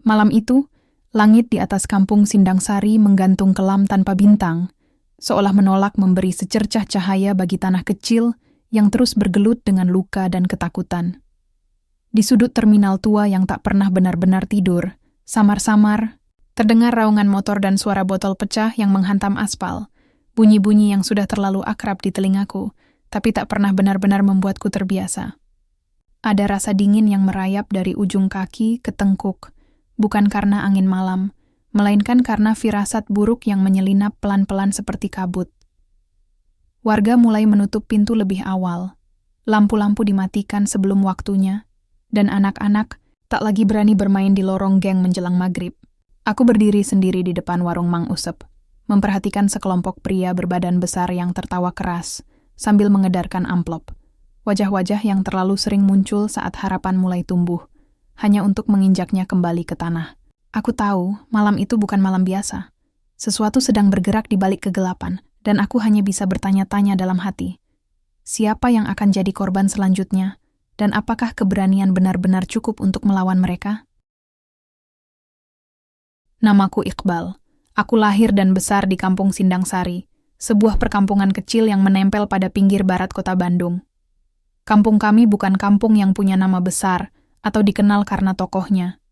Malam itu, langit di atas kampung Sindangsari menggantung kelam tanpa bintang, seolah menolak memberi secercah cahaya bagi tanah kecil yang terus bergelut dengan luka dan ketakutan. Di sudut terminal tua yang tak pernah benar-benar tidur, samar-samar, terdengar raungan motor dan suara botol pecah yang menghantam aspal, bunyi-bunyi yang sudah terlalu akrab di telingaku, tapi tak pernah benar-benar membuatku terbiasa. Ada rasa dingin yang merayap dari ujung kaki ke tengkuk, bukan karena angin malam, melainkan karena firasat buruk yang menyelinap pelan-pelan seperti kabut. Warga mulai menutup pintu lebih awal, lampu-lampu dimatikan sebelum waktunya, dan anak-anak tak lagi berani bermain di lorong geng menjelang maghrib. Aku berdiri sendiri di depan warung Mang Usep, memperhatikan sekelompok pria berbadan besar yang tertawa keras, sambil mengedarkan amplop. Wajah-wajah yang terlalu sering muncul saat harapan mulai tumbuh, hanya untuk menginjaknya kembali ke tanah. Aku tahu, malam itu bukan malam biasa. Sesuatu sedang bergerak di balik kegelapan, dan aku hanya bisa bertanya-tanya dalam hati. Siapa yang akan jadi korban selanjutnya, dan apakah keberanian benar-benar cukup untuk melawan mereka? Namaku Iqbal. Aku lahir dan besar di kampung Sindangsari, sebuah perkampungan kecil yang menempel pada pinggir barat kota Bandung. Kampung kami bukan kampung yang punya nama besar atau dikenal karena tokohnya.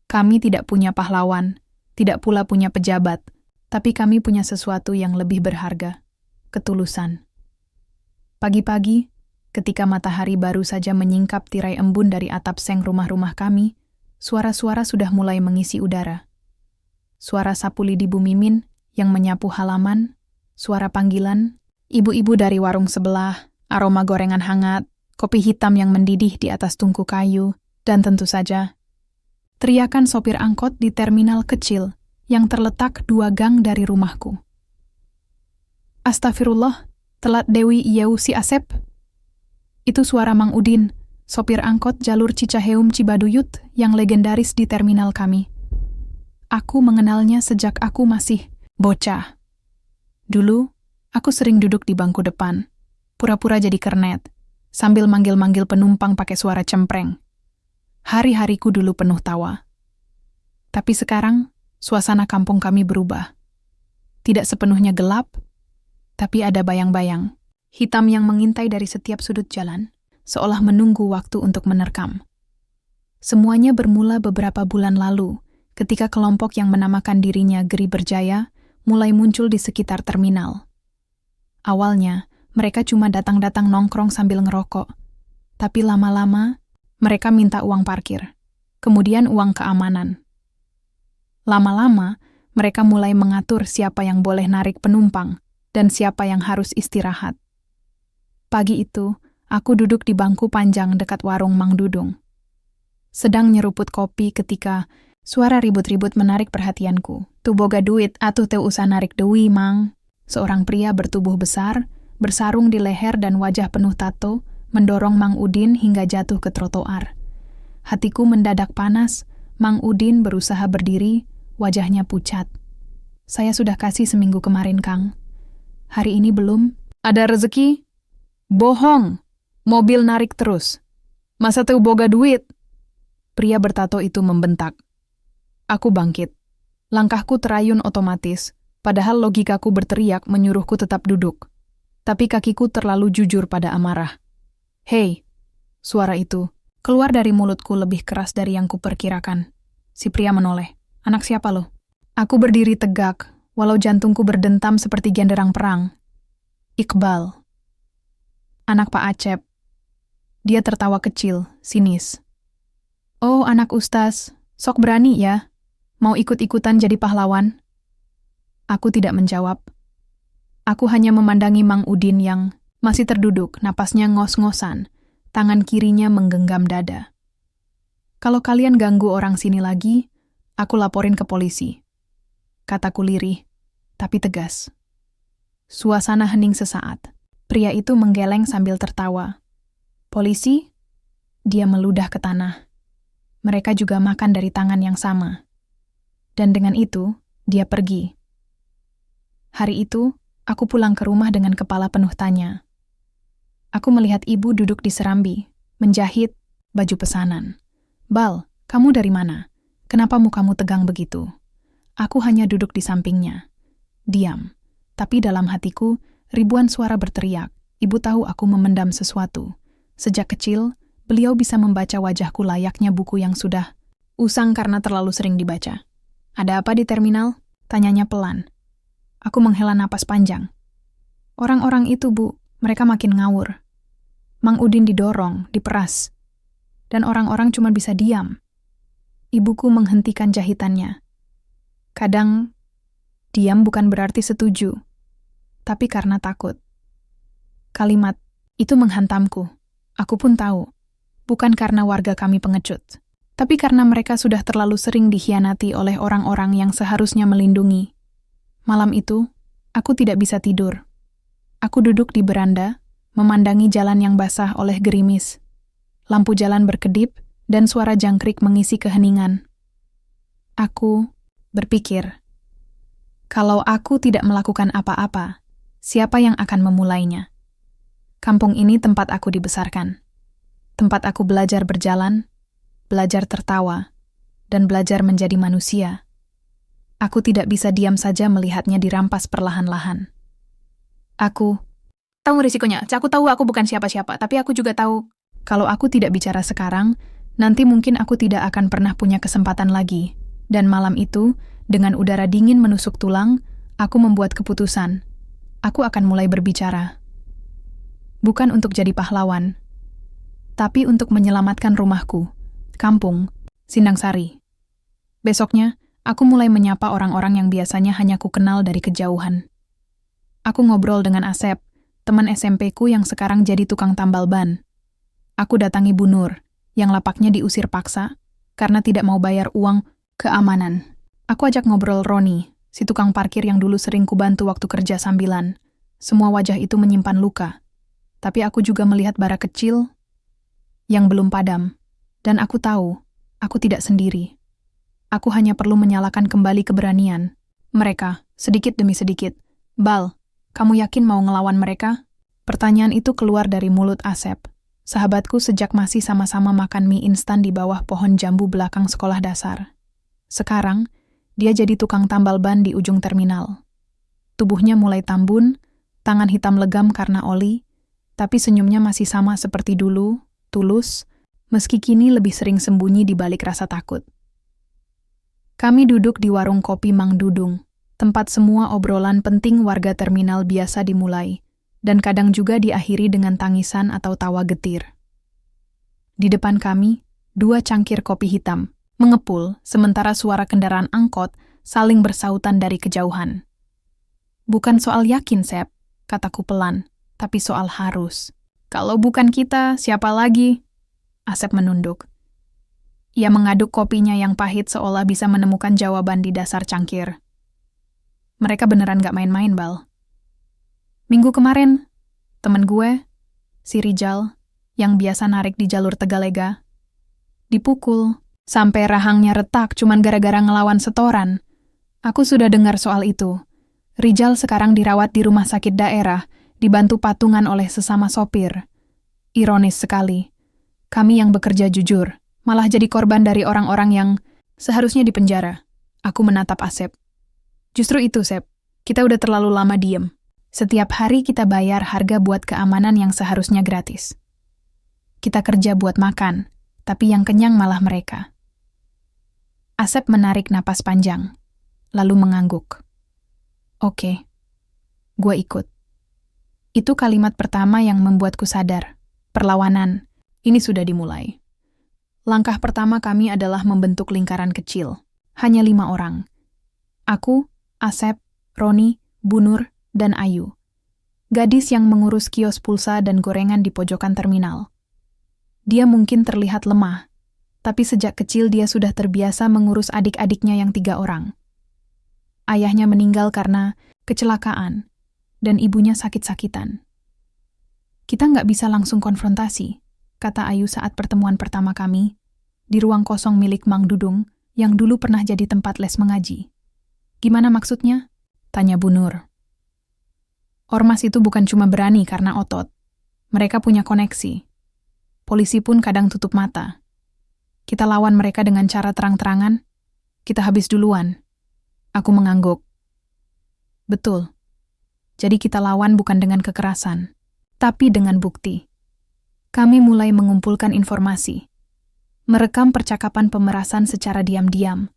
Kami tidak punya pahlawan, tidak pula punya pejabat, tapi kami punya sesuatu yang lebih berharga, ketulusan. Pagi-pagi, ketika matahari baru saja menyingkap tirai embun dari atap seng rumah-rumah kami, suara-suara sudah mulai mengisi udara. Suara sapu lidi Bu Mimin yang menyapu halaman, suara panggilan, ibu-ibu dari warung sebelah, aroma gorengan hangat, kopi hitam yang mendidih di atas tungku kayu, dan tentu saja, teriakan sopir angkot di terminal kecil yang terletak 2 gang dari rumahku. Astagfirullah, telat Dewi Iyeu si Asep. Itu suara Mang Udin, sopir angkot jalur Cicaheum Cibaduyut yang legendaris di terminal kami. Aku mengenalnya sejak aku masih bocah. Dulu, aku sering duduk di bangku depan, pura-pura jadi kernet, sambil manggil-manggil penumpang pakai suara cempreng. Hari-hariku dulu penuh tawa. Tapi sekarang, suasana kampung kami berubah. Tidak sepenuhnya gelap, tapi ada bayang-bayang hitam yang mengintai dari setiap sudut jalan, seolah menunggu waktu untuk menerkam. Semuanya bermula beberapa bulan lalu, ketika kelompok yang menamakan dirinya Geri Berjaya mulai muncul di sekitar terminal. Awalnya, mereka cuma datang-datang nongkrong sambil ngerokok. Tapi lama-lama, mereka minta uang parkir, kemudian uang keamanan. Lama-lama, mereka mulai mengatur siapa yang boleh narik penumpang dan siapa yang harus istirahat. Pagi itu, aku duduk di bangku panjang dekat warung Mang Dudung. Sedang nyeruput kopi ketika suara ribut-ribut menarik perhatianku. "Tu boga duit, atuh teu usah narik deui, Mang." Seorang pria bertubuh besar, bersarung di leher dan wajah penuh tato, mendorong Mang Udin hingga jatuh ke trotoar. Hatiku mendadak panas. Mang Udin berusaha berdiri, wajahnya pucat. "Saya sudah kasih seminggu kemarin, Kang. Hari ini belum." "Ada rezeki?" "Bohong! Mobil narik terus. Masa teu boga duit?" Pria bertato itu membentak. Aku bangkit. Langkahku terayun otomatis, padahal logikaku berteriak menyuruhku tetap duduk. Tapi kakiku terlalu jujur pada amarah. "Hei!" Suara itu keluar dari mulutku lebih keras dari yang kuperkirakan. Si pria menoleh. "Anak siapa lo?" Aku berdiri tegak, walau jantungku berdentam seperti genderang perang. "Iqbal. Anak Pak Acep." Dia tertawa kecil, sinis. "Oh, anak Ustaz, sok berani ya? Mau ikut-ikutan jadi pahlawan?" Aku tidak menjawab. Aku hanya memandangi Mang Udin yang masih terduduk, napasnya ngos-ngosan, tangan kirinya menggenggam dada. "Kalau kalian ganggu orang sini lagi, aku laporin ke polisi," kataku lirih, tapi tegas. Suasana hening sesaat. Pria itu menggeleng sambil tertawa. "Polisi?" Dia meludah ke tanah. Mereka juga makan dari tangan yang sama. Dan dengan itu, dia pergi. Hari itu, aku pulang ke rumah dengan kepala penuh tanya. Aku melihat ibu duduk di serambi, menjahit baju pesanan. "Bal, kamu dari mana?" Kenapa mukamu tegang begitu? Aku hanya duduk di sampingnya. Diam. Tapi dalam hatiku, ribuan suara berteriak. Ibu tahu aku memendam sesuatu. Sejak kecil, beliau bisa membaca wajahku layaknya buku yang sudah usang karena terlalu sering dibaca. Ada apa di terminal? Tanyanya pelan. Aku menghela napas panjang. Orang-orang itu, Bu, mereka makin ngawur. Mang Udin didorong, diperas. Dan orang-orang cuma bisa diam. Ibuku menghentikan jahitannya. Kadang, diam bukan berarti setuju, tapi karena takut. Kalimat itu menghantamku. Aku pun tahu, bukan karena warga kami pengecut, tapi karena mereka sudah terlalu sering dikhianati oleh orang-orang yang seharusnya melindungi. Malam itu, aku tidak bisa tidur. Aku duduk di beranda, memandangi jalan yang basah oleh gerimis. Lampu jalan berkedip, dan suara jangkrik mengisi keheningan. Aku berpikir, kalau aku tidak melakukan apa-apa, siapa yang akan memulainya? Kampung ini tempat aku dibesarkan. Tempat aku belajar berjalan, belajar tertawa, dan belajar menjadi manusia. Aku tidak bisa diam saja melihatnya dirampas perlahan-lahan. Aku tahu risikonya. Aku tahu aku bukan siapa-siapa, tapi aku juga tahu kalau aku tidak bicara sekarang, nanti mungkin aku tidak akan pernah punya kesempatan lagi. Dan malam itu, dengan udara dingin menusuk tulang, aku membuat keputusan. Aku akan mulai berbicara. Bukan untuk jadi pahlawan, tapi untuk menyelamatkan rumahku, kampung, Sindangsari. Besoknya, aku mulai menyapa orang-orang yang biasanya hanya ku kenal dari kejauhan. Aku ngobrol dengan Asep, teman SMP-ku yang sekarang jadi tukang tambal ban. Aku datangi Bu Nur, yang lapaknya diusir paksa karena tidak mau bayar uang keamanan. Aku ajak ngobrol Roni, si tukang parkir yang dulu sering kubantu waktu kerja sambilan. Semua wajah itu menyimpan luka. Tapi aku juga melihat bara kecil yang belum padam. Dan aku tahu, aku tidak sendiri. Aku hanya perlu menyalakan kembali keberanian. Mereka, sedikit demi sedikit. Bal, kamu yakin mau ngelawan mereka? Pertanyaan itu keluar dari mulut Asep. Sahabatku sejak masih sama-sama makan mie instan di bawah pohon jambu belakang sekolah dasar. Sekarang, dia jadi tukang tambal ban di ujung terminal. Tubuhnya mulai tambun, tangan hitam legam karena oli, tapi senyumnya masih sama seperti dulu, tulus, meski kini lebih sering sembunyi di balik rasa takut. Kami duduk di warung kopi Mang Dudung, tempat semua obrolan penting warga terminal biasa dimulai, dan kadang juga diakhiri dengan tangisan atau tawa getir. Di depan kami, 2 cangkir kopi hitam, mengepul sementara suara kendaraan angkot saling bersautan dari kejauhan. Bukan soal yakin, Sep, kataku pelan, tapi soal harus. Kalau bukan kita, siapa lagi? Asep menunduk. Ia mengaduk kopinya yang pahit seolah bisa menemukan jawaban di dasar cangkir. Mereka beneran gak main-main, Bal. Minggu kemarin, temen gue, si Rijal, yang biasa narik di jalur Tegalega, dipukul, sampai rahangnya retak cuman gara-gara ngelawan setoran. Aku sudah dengar soal itu. Rijal sekarang dirawat di rumah sakit daerah, dibantu patungan oleh sesama sopir. Ironis sekali. Kami yang bekerja jujur, malah jadi korban dari orang-orang yang seharusnya dipenjara. Aku menatap Asep. Justru itu, Sep. Kita udah terlalu lama diem. Setiap hari kita bayar harga buat keamanan yang seharusnya gratis. Kita kerja buat makan, tapi yang kenyang malah mereka. Asep menarik napas panjang, lalu mengangguk. Oke, gue ikut. Itu kalimat pertama yang membuatku sadar. Perlawanan, ini sudah dimulai. Langkah pertama kami adalah membentuk lingkaran kecil. Hanya 5 orang. Aku, Asep, Roni, Bu Nur, dan Ayu. Gadis yang mengurus kios pulsa dan gorengan di pojokan terminal. Dia mungkin terlihat lemah, tapi sejak kecil dia sudah terbiasa mengurus adik-adiknya yang 3 orang. Ayahnya meninggal karena kecelakaan, dan ibunya sakit-sakitan. Kita nggak bisa langsung konfrontasi, kata Ayu saat pertemuan pertama kami, di ruang kosong milik Mang Dudung, yang dulu pernah jadi tempat les mengaji. Gimana maksudnya? Tanya Bu Nur. Ormas itu bukan cuma berani karena otot. Mereka punya koneksi. Polisi pun kadang tutup mata. Kita lawan mereka dengan cara terang-terangan, Kita habis duluan. Aku mengangguk. Betul. Jadi kita lawan bukan dengan kekerasan, tapi dengan bukti. Kami mulai mengumpulkan informasi. Merekam percakapan pemerasan secara diam-diam.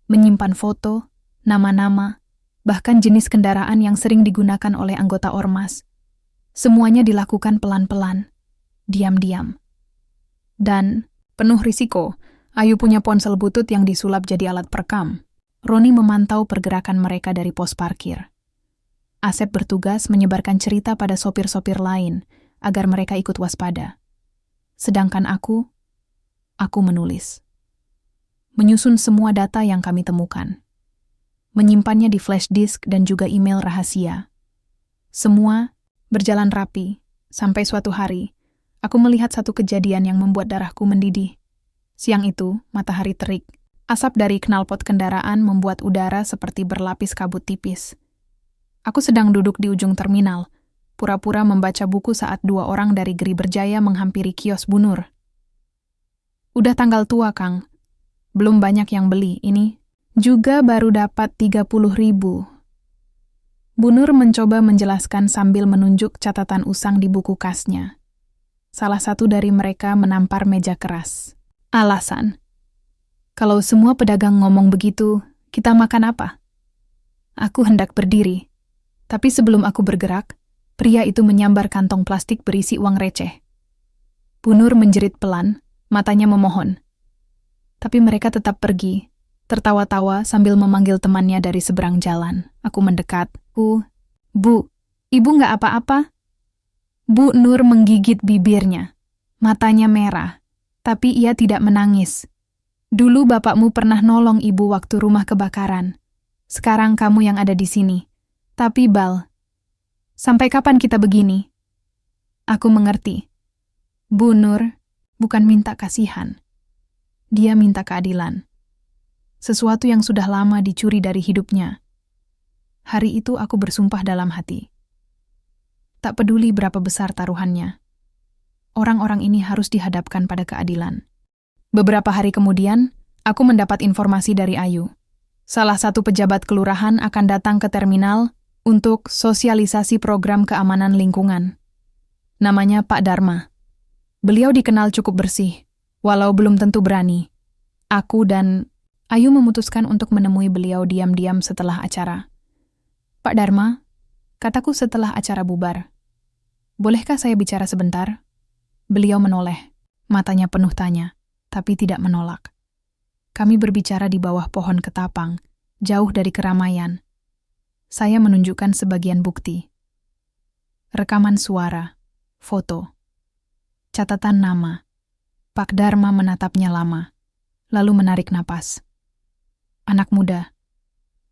Menyimpan foto, nama-nama, bahkan jenis kendaraan yang sering digunakan oleh anggota ormas. Semuanya dilakukan pelan-pelan, diam-diam. Dan, penuh risiko, Ayu punya ponsel butut yang disulap jadi alat perekam. Roni memantau pergerakan mereka dari pos parkir. Asep bertugas menyebarkan cerita pada sopir-sopir lain agar mereka ikut waspada. Sedangkan aku menulis. Menyusun semua data yang kami temukan. Menyimpannya di flash disk dan juga email rahasia. Semua berjalan rapi, sampai suatu hari, aku melihat satu kejadian yang membuat darahku mendidih. Siang itu, matahari terik. Asap dari knalpot kendaraan membuat udara seperti berlapis kabut tipis. Aku sedang duduk di ujung terminal, pura-pura membaca buku saat 2 orang dari Geri Berjaya menghampiri kios Bu Nur. Udah tanggal tua, Kang. Belum banyak yang beli, ini juga baru dapat 30.000. Bu Nur mencoba menjelaskan sambil menunjuk catatan usang di buku kasnya. Salah satu dari mereka menampar meja keras. Alasan. Kalau semua pedagang ngomong begitu, kita makan apa? Aku hendak berdiri. Tapi sebelum aku bergerak, pria itu menyambar kantong plastik berisi uang receh. Bu Nur menjerit pelan, matanya memohon. Tapi mereka tetap pergi, tertawa-tawa sambil memanggil temannya dari seberang jalan. Aku mendekat. Bu, ibu nggak apa-apa? Bu Nur menggigit bibirnya. Matanya merah, tapi ia tidak menangis. Dulu bapakmu pernah nolong ibu waktu rumah kebakaran. Sekarang kamu yang ada di sini. Tapi Bal, sampai kapan kita begini? Aku mengerti. Bu Nur bukan minta kasihan. Dia minta keadilan. Sesuatu yang sudah lama dicuri dari hidupnya. Hari itu aku bersumpah dalam hati. Tak peduli berapa besar taruhannya. Orang-orang ini harus dihadapkan pada keadilan. Beberapa hari kemudian, aku mendapat informasi dari Ayu. Salah satu pejabat kelurahan akan datang ke terminal untuk sosialisasi program keamanan lingkungan. Namanya Pak Dharma. Beliau dikenal cukup bersih, walau belum tentu berani. Aku dan Ayu memutuskan untuk menemui beliau diam-diam setelah acara. Pak Dharma, kataku setelah acara bubar. Bolehkah saya bicara sebentar? Beliau menoleh, matanya penuh tanya, tapi tidak menolak. Kami berbicara di bawah pohon ketapang, jauh dari keramaian. Saya menunjukkan sebagian bukti. Rekaman suara, foto, catatan nama. Pak Dharma menatapnya lama, lalu menarik napas. Anak muda,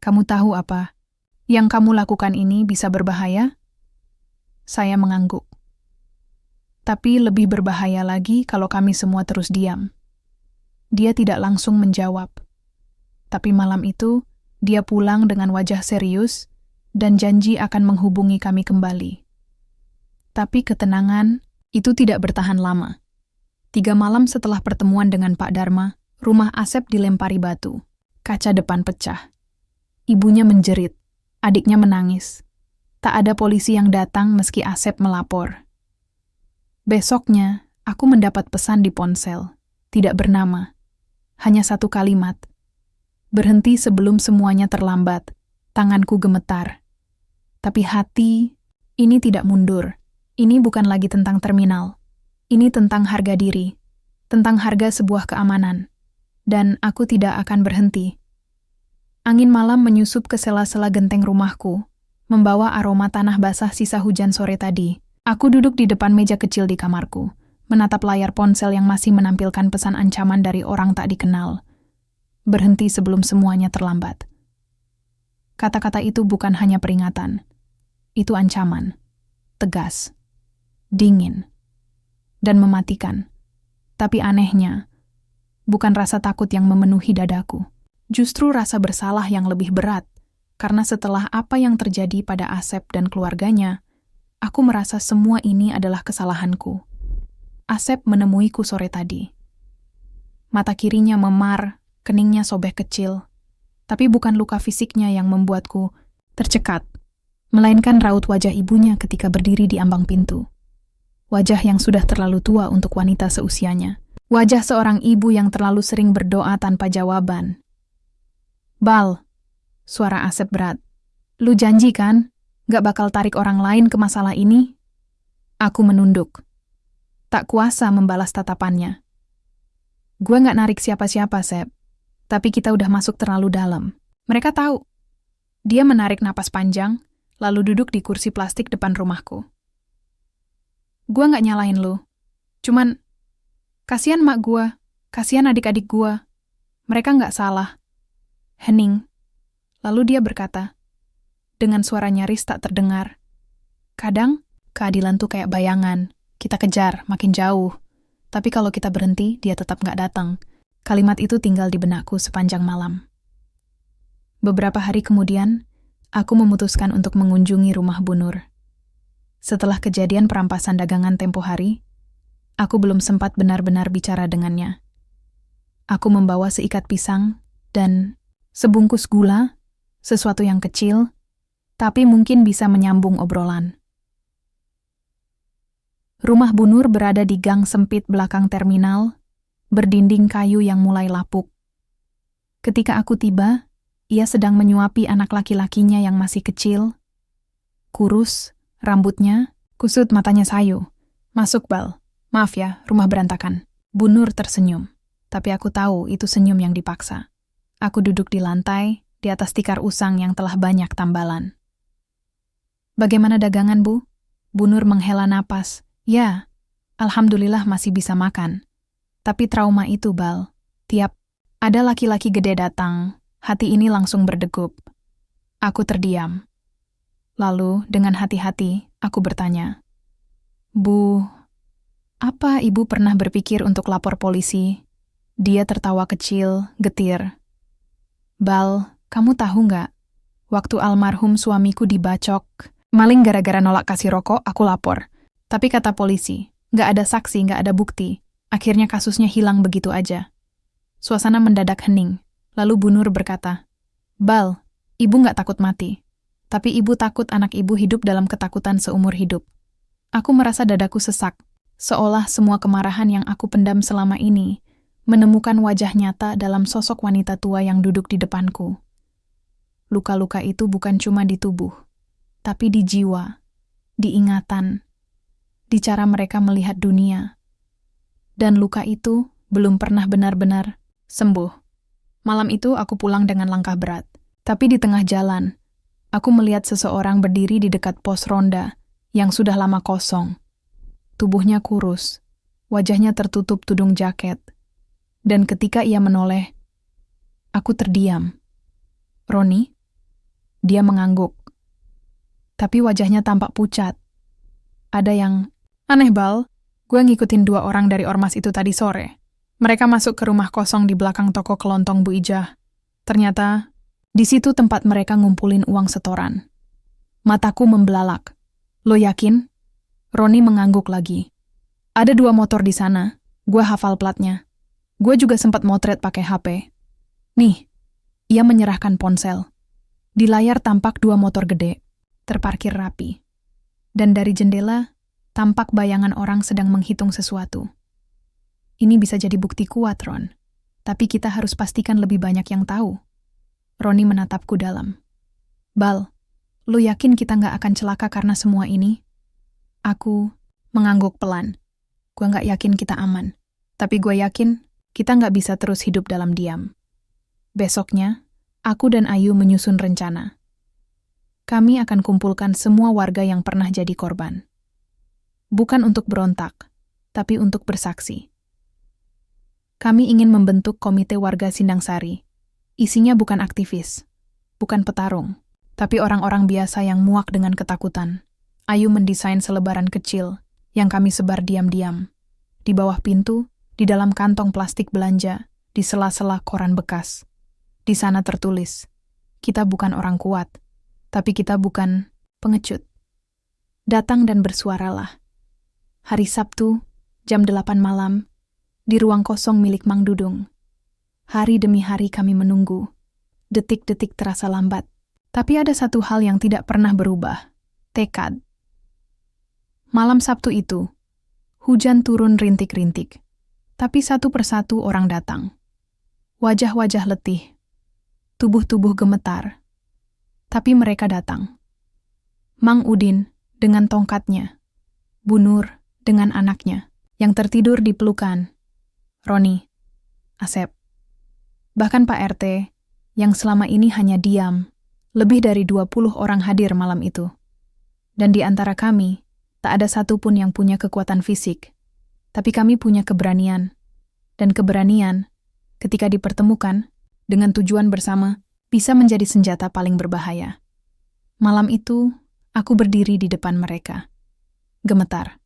kamu tahu apa? Yang kamu lakukan ini bisa berbahaya? Saya mengangguk. Tapi lebih berbahaya lagi kalau kami semua terus diam. Dia tidak langsung menjawab. Tapi malam itu, dia pulang dengan wajah serius dan janji akan menghubungi kami kembali. Tapi ketenangan itu tidak bertahan lama. 3 malam setelah pertemuan dengan Pak Dharma, rumah Asep dilempari batu. Kaca depan pecah. Ibunya menjerit, adiknya menangis. Tak ada polisi yang datang meski Asep melapor. Besoknya, aku mendapat pesan di ponsel. Tidak bernama. Hanya 1 kalimat. Berhenti sebelum semuanya terlambat. Tanganku gemetar. Tapi hati, ini tidak mundur. Ini bukan lagi tentang terminal. Ini tentang harga diri. Tentang harga sebuah keamanan. Dan aku tidak akan berhenti. Angin malam menyusup ke sela-sela genteng rumahku, membawa aroma tanah basah sisa hujan sore tadi. Aku duduk di depan meja kecil di kamarku, menatap layar ponsel yang masih menampilkan pesan ancaman dari orang tak dikenal. Berhenti sebelum semuanya terlambat. Kata-kata itu bukan hanya peringatan. Itu ancaman. Tegas. Dingin. Dan mematikan. Tapi anehnya, bukan rasa takut yang memenuhi dadaku. Justru rasa bersalah yang lebih berat. Karena setelah apa yang terjadi pada Asep dan keluarganya, aku merasa semua ini adalah kesalahanku. Asep menemuiku sore tadi. Mata kirinya memar, keningnya sobek kecil. Tapi bukan luka fisiknya yang membuatku tercekat, melainkan raut wajah ibunya ketika berdiri di ambang pintu. Wajah yang sudah terlalu tua untuk wanita seusianya. Wajah seorang ibu yang terlalu sering berdoa tanpa jawaban. "Bal," suara Asep berat. "Lu janji kan, gak bakal tarik orang lain ke masalah ini?" Aku menunduk. Tak kuasa membalas tatapannya. "Gue gak narik siapa-siapa, Sep. Tapi kita udah masuk terlalu dalam. Mereka tahu." Dia menarik napas panjang, lalu duduk di kursi plastik depan rumahku. "Gue gak nyalahin lu. Cuman, kasihan mak gue, kasihan adik-adik gue. Mereka gak salah." Hening. Lalu dia berkata, dengan suara nyaris tak terdengar, "Kadang, keadilan tuh kayak bayangan. Kita kejar, makin jauh. Tapi kalau kita berhenti, dia tetap gak datang." Kalimat itu tinggal di benakku sepanjang malam. Beberapa hari kemudian, aku memutuskan untuk mengunjungi rumah Bu Nur. Setelah kejadian perampasan dagangan tempo hari, aku belum sempat benar-benar bicara dengannya. Aku membawa seikat pisang dan sebungkus gula, sesuatu yang kecil, tapi mungkin bisa menyambung obrolan. Rumah Bu Nur berada di gang sempit belakang terminal, berdinding kayu yang mulai lapuk. Ketika aku tiba, ia sedang menyuapi anak laki-lakinya yang masih kecil. Kurus, rambutnya, kusut matanya sayu. "Masuk, Bal. Maaf ya, rumah berantakan." Bu Nur tersenyum, tapi aku tahu itu senyum yang dipaksa. Aku duduk di lantai, di atas tikar usang yang telah banyak tambalan. "Bagaimana dagangan, Bu?" Bu Nur menghela napas. "Ya, alhamdulillah masih bisa makan. Tapi trauma itu, Bal. Tiap ada laki-laki gede datang, hati ini langsung berdegup." Aku terdiam. Lalu, dengan hati-hati, aku bertanya, "Bu, apa Ibu pernah berpikir untuk lapor polisi?" Dia tertawa kecil, getir. "Bal, kamu tahu nggak? Waktu almarhum suamiku dibacok, maling gara-gara nolak kasih rokok, aku lapor. Tapi kata polisi, nggak ada saksi, nggak ada bukti. Akhirnya kasusnya hilang begitu aja." Suasana mendadak hening. Lalu Bu Nur berkata, "Bal, Ibu nggak takut mati. Tapi Ibu takut anak Ibu hidup dalam ketakutan seumur hidup." Aku merasa dadaku sesak, seolah semua kemarahan yang aku pendam selama ini menemukan wajah nyata dalam sosok wanita tua yang duduk di depanku. Luka-luka itu bukan cuma di tubuh, tapi di jiwa, di ingatan, di cara mereka melihat dunia. Dan luka itu belum pernah benar-benar sembuh. Malam itu aku pulang dengan langkah berat. Tapi di tengah jalan, aku melihat seseorang berdiri di dekat pos ronda yang sudah lama kosong. Tubuhnya kurus, wajahnya tertutup tudung jaket. Dan ketika ia menoleh, aku terdiam. "Roni?" Dia mengangguk. Tapi wajahnya tampak pucat. Ada yang aneh, Bal. Gue ngikutin 2 orang dari ormas itu tadi sore. Mereka masuk ke rumah kosong di belakang toko kelontong Bu Ijah. Ternyata, di situ tempat mereka ngumpulin uang setoran. Mataku membelalak. "Lo yakin?" Roni mengangguk lagi. "Ada 2 motor di sana. Gue hafal platnya. Gue juga sempat motret pakai HP. Nih." Ia menyerahkan ponsel. Di layar tampak 2 motor gede, terparkir rapi. Dan dari jendela, tampak bayangan orang sedang menghitung sesuatu. "Ini bisa jadi bukti kuat, Ron. Tapi kita harus pastikan lebih banyak yang tahu." Roni menatapku dalam. "Bal, lo yakin kita nggak akan celaka karena semua ini?" Aku mengangguk pelan. Gue nggak yakin kita aman. Tapi gue yakin kita nggak bisa terus hidup dalam diam. Besoknya, aku dan Ayu menyusun rencana. Kami akan kumpulkan semua warga yang pernah jadi korban. Bukan untuk berontak, tapi untuk bersaksi. Kami ingin membentuk komite warga Sindangsari. Isinya bukan aktivis, bukan petarung, tapi orang-orang biasa yang muak dengan ketakutan. Ayu mendesain selebaran kecil yang kami sebar diam-diam. Di bawah pintu, di dalam kantong plastik belanja, di sela-sela koran bekas. Di sana tertulis, "Kita bukan orang kuat, tapi kita bukan pengecut. Datang dan bersuaralah." Hari Sabtu, jam 8 malam, di ruang kosong milik Mang Dudung. Hari demi hari kami menunggu. Detik-detik terasa lambat. Tapi ada satu hal yang tidak pernah berubah. Tekad. Malam Sabtu itu, hujan turun rintik-rintik. Tapi satu persatu orang datang. Wajah-wajah letih. Tubuh-tubuh gemetar. Tapi mereka datang. Mang Udin dengan tongkatnya. Bu Nur dengan anaknya yang tertidur di pelukan. Roni, Asep. Bahkan Pak RT yang selama ini hanya diam. Lebih dari 20 orang hadir malam itu. Dan di antara kami, tak ada satupun yang punya kekuatan fisik. Tapi kami punya keberanian. Dan keberanian, ketika dipertemukan, dengan tujuan bersama, bisa menjadi senjata paling berbahaya. Malam itu, aku berdiri di depan mereka. Gemetar.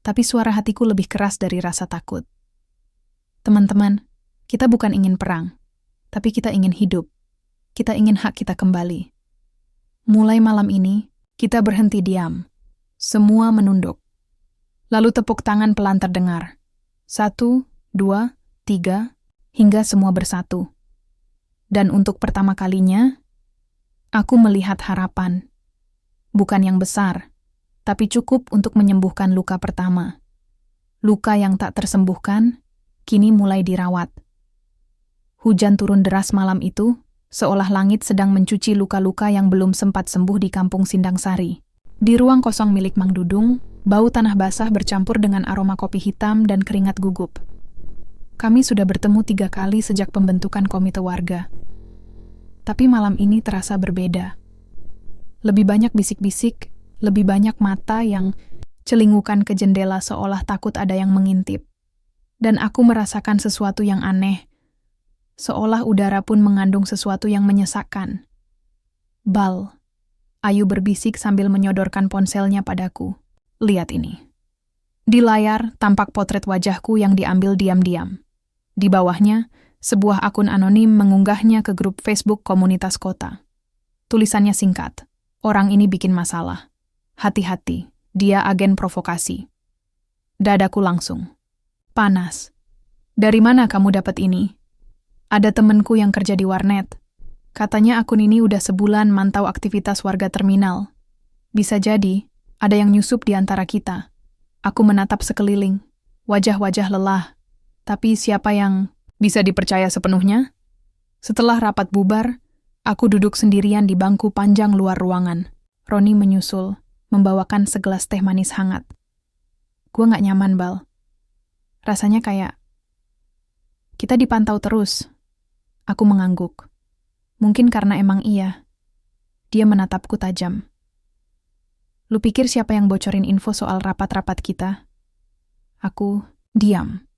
Tapi suara hatiku lebih keras dari rasa takut. Teman-teman, kita bukan ingin perang, tapi kita ingin hidup. Kita ingin hak kita kembali. Mulai malam ini, kita berhenti diam. Semua menunduk. Lalu tepuk tangan pelan terdengar. 1, 2, 3, hingga semua bersatu. Dan untuk pertama kalinya, aku melihat harapan. Bukan yang besar, tapi cukup untuk menyembuhkan luka pertama. Luka yang tak tersembuhkan, kini mulai dirawat. Hujan turun deras malam itu, seolah langit sedang mencuci luka-luka yang belum sempat sembuh di kampung Sindangsari. Di ruang kosong milik Mang Dudung, bau tanah basah bercampur dengan aroma kopi hitam dan keringat gugup. Kami sudah bertemu 3 kali sejak pembentukan komite warga. Tapi malam ini terasa berbeda. Lebih banyak bisik-bisik, lebih banyak mata yang celingukan ke jendela seolah takut ada yang mengintip. Dan aku merasakan sesuatu yang aneh, seolah udara pun mengandung sesuatu yang menyesakkan. Bal, Ayu berbisik sambil menyodorkan ponselnya padaku. Lihat ini. Di layar tampak potret wajahku yang diambil diam-diam. Di bawahnya, sebuah akun anonim mengunggahnya ke grup Facebook komunitas kota. Tulisannya singkat, orang ini bikin masalah. Hati-hati, dia agen provokasi. Dadaku langsung panas. Dari mana kamu dapat ini? Ada temenku yang kerja di warnet. Katanya akun ini udah sebulan mantau aktivitas warga terminal. Bisa jadi, ada yang nyusup di antara kita. Aku menatap sekeliling, wajah-wajah lelah. Tapi siapa yang bisa dipercaya sepenuhnya? Setelah rapat bubar, aku duduk sendirian di bangku panjang luar ruangan. Roni menyusul, membawakan segelas teh manis hangat. Gue gak nyaman, Bal. Rasanya kayak kita dipantau terus. Aku mengangguk. Mungkin karena emang iya. Dia menatapku tajam. Lu pikir siapa yang bocorin info soal rapat-rapat kita? Aku diam.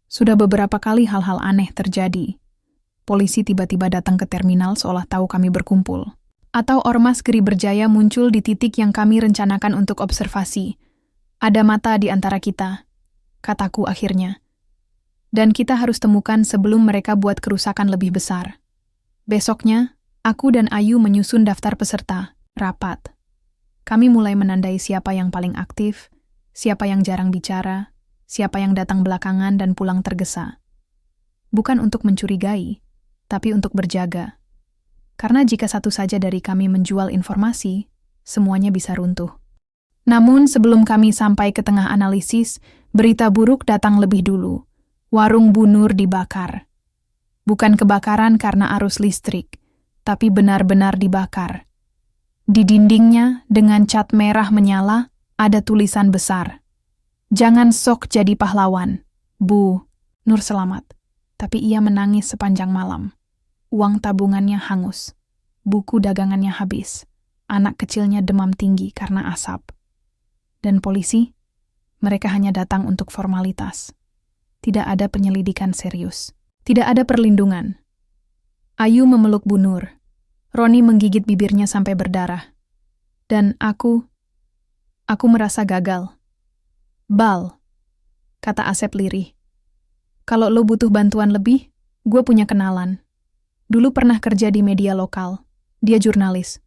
Sudah beberapa kali hal-hal aneh terjadi. Polisi tiba-tiba datang ke terminal seolah tahu kami berkumpul. Atau ormas Geri Berjaya muncul di titik yang kami rencanakan untuk observasi. Ada mata di antara kita, kataku akhirnya. Dan kita harus temukan sebelum mereka buat kerusakan lebih besar. Besoknya, aku dan Ayu menyusun daftar peserta, rapat. Kami mulai menandai siapa yang paling aktif, siapa yang jarang bicara, siapa yang datang belakangan dan pulang tergesa. Bukan untuk mencurigai, tapi untuk berjaga. Karena jika satu saja dari kami menjual informasi, semuanya bisa runtuh. Namun sebelum kami sampai ke tengah analisis, berita buruk datang lebih dulu. Warung Bu Nur dibakar. Bukan kebakaran karena arus listrik, tapi benar-benar dibakar. Di dindingnya, dengan cat merah menyala, ada tulisan besar. Jangan sok jadi pahlawan, Bu. Nur selamat. Tapi ia menangis sepanjang malam. Uang tabungannya hangus. Buku dagangannya habis. Anak kecilnya demam tinggi karena asap. Dan polisi? Mereka hanya datang untuk formalitas. Tidak ada penyelidikan serius. Tidak ada perlindungan. Ayu memeluk Bu Nur. Roni menggigit bibirnya sampai berdarah. Dan aku merasa gagal. Bal, kata Asep lirih. Kalau lo butuh bantuan lebih, gue punya kenalan. Dulu pernah kerja di media lokal. Dia jurnalis.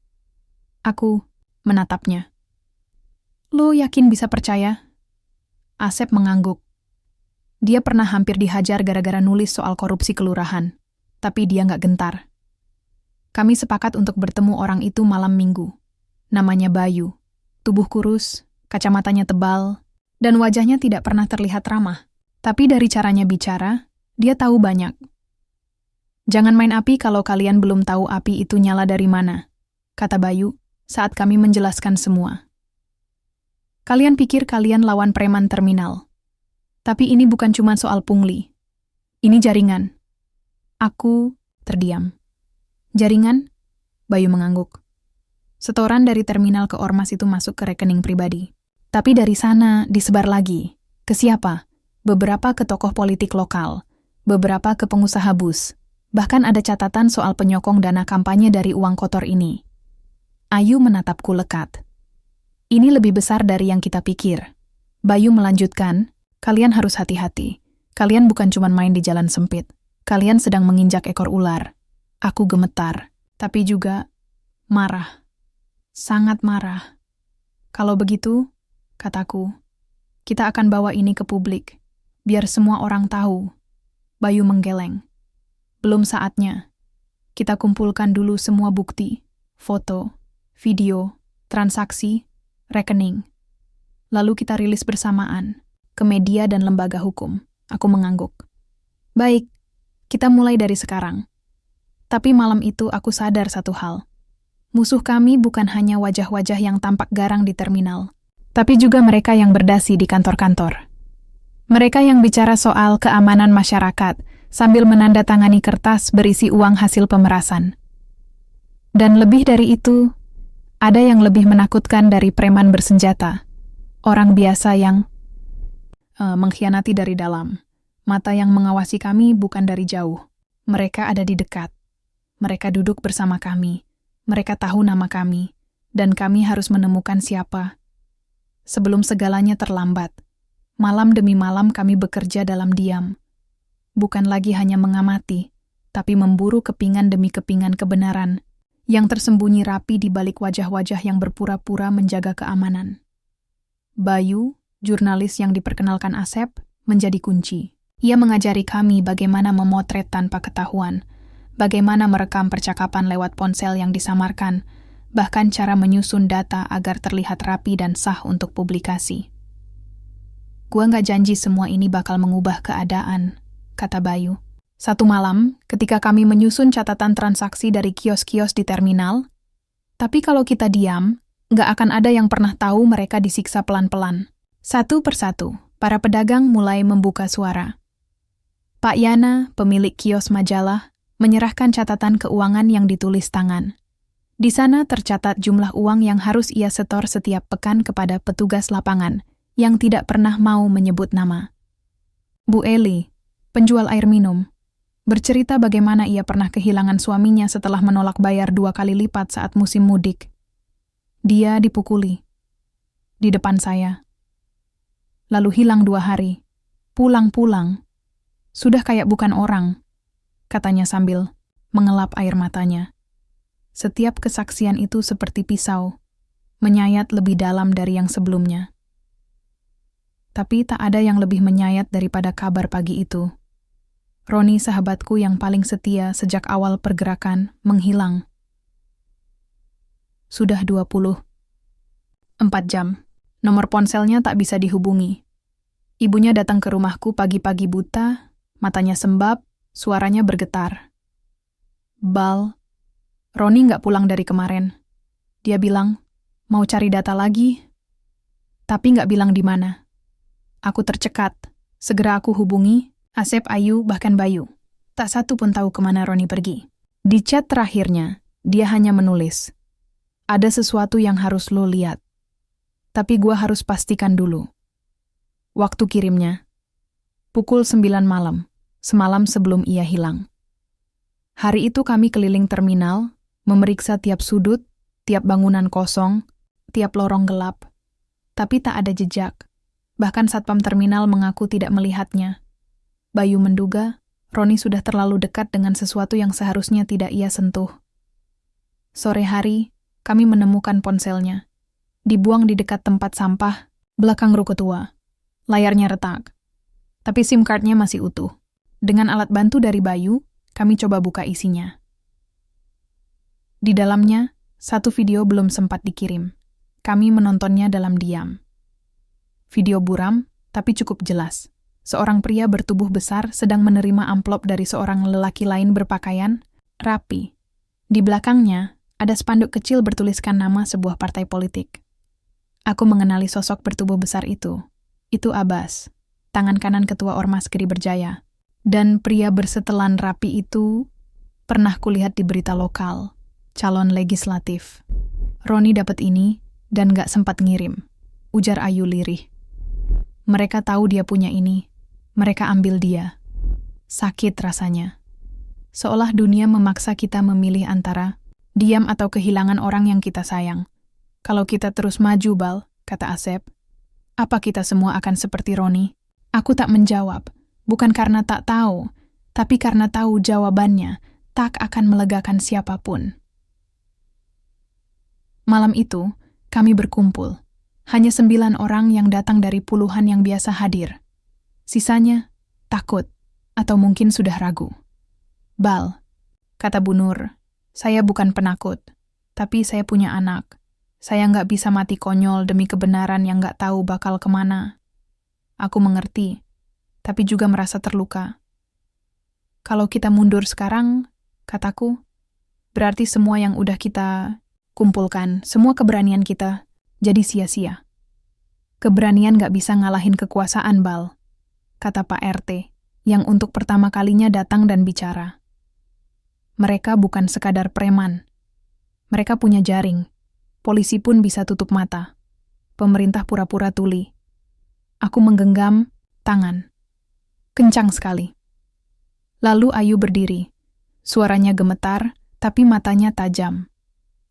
Aku menatapnya. Lo yakin bisa percaya? Asep mengangguk. Dia pernah hampir dihajar gara-gara nulis soal korupsi kelurahan, tapi dia nggak gentar. Kami sepakat untuk bertemu orang itu malam Minggu. Namanya Bayu. Tubuh kurus, kacamatanya tebal, dan wajahnya tidak pernah terlihat ramah. Tapi dari caranya bicara, dia tahu banyak. Jangan main api kalau kalian belum tahu api itu nyala dari mana, kata Bayu saat kami menjelaskan semua. Kalian pikir kalian lawan preman terminal. Tapi ini bukan cuma soal pungli. Ini jaringan. Aku terdiam. Jaringan? Bayu mengangguk. Setoran dari terminal ke ormas itu masuk ke rekening pribadi. Tapi dari sana disebar lagi. Ke siapa? Beberapa ke tokoh politik lokal. Beberapa ke pengusaha bus. Bahkan ada catatan soal penyokong dana kampanye dari uang kotor ini. Ayu menatapku lekat. Ini lebih besar dari yang kita pikir. Bayu melanjutkan, kalian harus hati-hati. Kalian bukan cuma main di jalan sempit. Kalian sedang menginjak ekor ular. Aku gemetar, tapi juga marah. Sangat marah. Kalau begitu, kataku, kita akan bawa ini ke publik. Biar semua orang tahu. Bayu menggeleng. Belum saatnya. Kita kumpulkan dulu semua bukti. Foto, video, transaksi, rekening. Lalu kita rilis bersamaan. Ke media dan lembaga hukum. Aku mengangguk. Baik, kita mulai dari sekarang. Tapi malam itu aku sadar satu hal. Musuh kami bukan hanya wajah-wajah yang tampak garang di terminal, tapi juga mereka yang berdasi di kantor-kantor. Mereka yang bicara soal keamanan masyarakat sambil menandatangani kertas berisi uang hasil pemerasan. Dan lebih dari itu, ada yang lebih menakutkan dari preman bersenjata. Orang biasa yang mengkhianati dari dalam. Mata yang mengawasi kami bukan dari jauh. Mereka ada di dekat. Mereka duduk bersama kami. Mereka tahu nama kami. Dan kami harus menemukan siapa. Sebelum segalanya terlambat. Malam demi malam kami bekerja dalam diam. Bukan lagi hanya mengamati, tapi memburu kepingan demi kepingan kebenaran yang tersembunyi rapi di balik wajah-wajah yang berpura-pura menjaga keamanan. Bayu, jurnalis yang diperkenalkan Asep, menjadi kunci. Ia mengajari kami bagaimana memotret tanpa ketahuan, bagaimana merekam percakapan lewat ponsel yang disamarkan, bahkan cara menyusun data agar terlihat rapi dan sah untuk publikasi. Gua nggak janji semua ini bakal mengubah keadaan, kata Bayu. Satu malam, ketika kami menyusun catatan transaksi dari kios-kios di terminal, tapi kalau kita diam, nggak akan ada yang pernah tahu mereka disiksa pelan-pelan. Satu persatu, para pedagang mulai membuka suara. Pak Yana, pemilik kios majalah, menyerahkan catatan keuangan yang ditulis tangan. Di sana tercatat jumlah uang yang harus ia setor setiap pekan kepada petugas lapangan, yang tidak pernah mau menyebut nama. Bu Eli, penjual air minum, bercerita bagaimana ia pernah kehilangan suaminya setelah menolak bayar 2 kali lipat saat musim mudik. Dia dipukuli. Di depan saya. Lalu hilang 2 hari. Pulang-pulang. Sudah kayak bukan orang, katanya sambil mengelap air matanya. Setiap kesaksian itu seperti pisau, menyayat lebih dalam dari yang sebelumnya. Tapi tak ada yang lebih menyayat daripada kabar pagi itu. Roni, sahabatku yang paling setia sejak awal pergerakan, menghilang. Sudah 24 jam. Nomor ponselnya tak bisa dihubungi. Ibunya datang ke rumahku pagi-pagi buta, matanya sembab, suaranya bergetar. Bal, Roni nggak pulang dari kemarin. Dia bilang, mau cari data lagi, tapi nggak bilang di mana. Aku tercekat. Segera aku hubungi Asep, Ayu, bahkan Bayu. Tak satu pun tahu kemana Roni pergi. Di chat terakhirnya, dia hanya menulis, ada sesuatu yang harus lo lihat. Tapi gua harus pastikan dulu. Waktu kirimnya, pukul 9 malam, semalam sebelum ia hilang. Hari itu kami keliling terminal, memeriksa tiap sudut, tiap bangunan kosong, tiap lorong gelap. Tapi tak ada jejak. Bahkan satpam terminal mengaku tidak melihatnya. Bayu menduga, Roni sudah terlalu dekat dengan sesuatu yang seharusnya tidak ia sentuh. Sore hari, kami menemukan ponselnya. Dibuang di dekat tempat sampah, belakang ruko tua. Layarnya retak. Tapi SIM card-nya masih utuh. Dengan alat bantu dari Bayu, kami coba buka isinya. Di dalamnya, satu video belum sempat dikirim. Kami menontonnya dalam diam. Video buram, tapi cukup jelas. Seorang pria bertubuh besar sedang menerima amplop dari seorang lelaki lain berpakaian rapi. Di belakangnya, ada spanduk kecil bertuliskan nama sebuah partai politik. Aku mengenali sosok bertubuh besar itu. Itu Abbas, tangan kanan ketua Ormas Geri Berjaya. Dan pria bersetelan rapi itu pernah kulihat di berita lokal, calon legislatif. Roni dapat ini dan gak sempat ngirim, ujar Ayu lirih. Mereka tahu dia punya ini. Mereka ambil dia. Sakit rasanya. Seolah dunia memaksa kita memilih antara diam atau kehilangan orang yang kita sayang. Kalau kita terus maju, Bal, kata Asep, apa kita semua akan seperti Roni? Aku tak menjawab, bukan karena tak tahu, tapi karena tahu jawabannya tak akan melegakan siapapun. Malam itu, kami berkumpul. Hanya 9 orang yang datang dari puluhan yang biasa hadir. Sisanya, takut, atau mungkin sudah ragu. Bal, kata Bu Nur, saya bukan penakut, tapi saya punya anak. Saya nggak bisa mati konyol demi kebenaran yang nggak tahu bakal kemana. Aku mengerti, tapi juga merasa terluka. Kalau kita mundur sekarang, kataku, berarti semua yang udah kita kumpulkan, semua keberanian kita, jadi sia-sia. Keberanian gak bisa ngalahin kekuasaan, Bal, kata Pak RT, yang untuk pertama kalinya datang dan bicara. Mereka bukan sekadar preman. Mereka punya jaring. Polisi pun bisa tutup mata. Pemerintah pura-pura tuli. Aku menggenggam tangan. Kencang sekali. Lalu Ayu berdiri. Suaranya gemetar, tapi matanya tajam.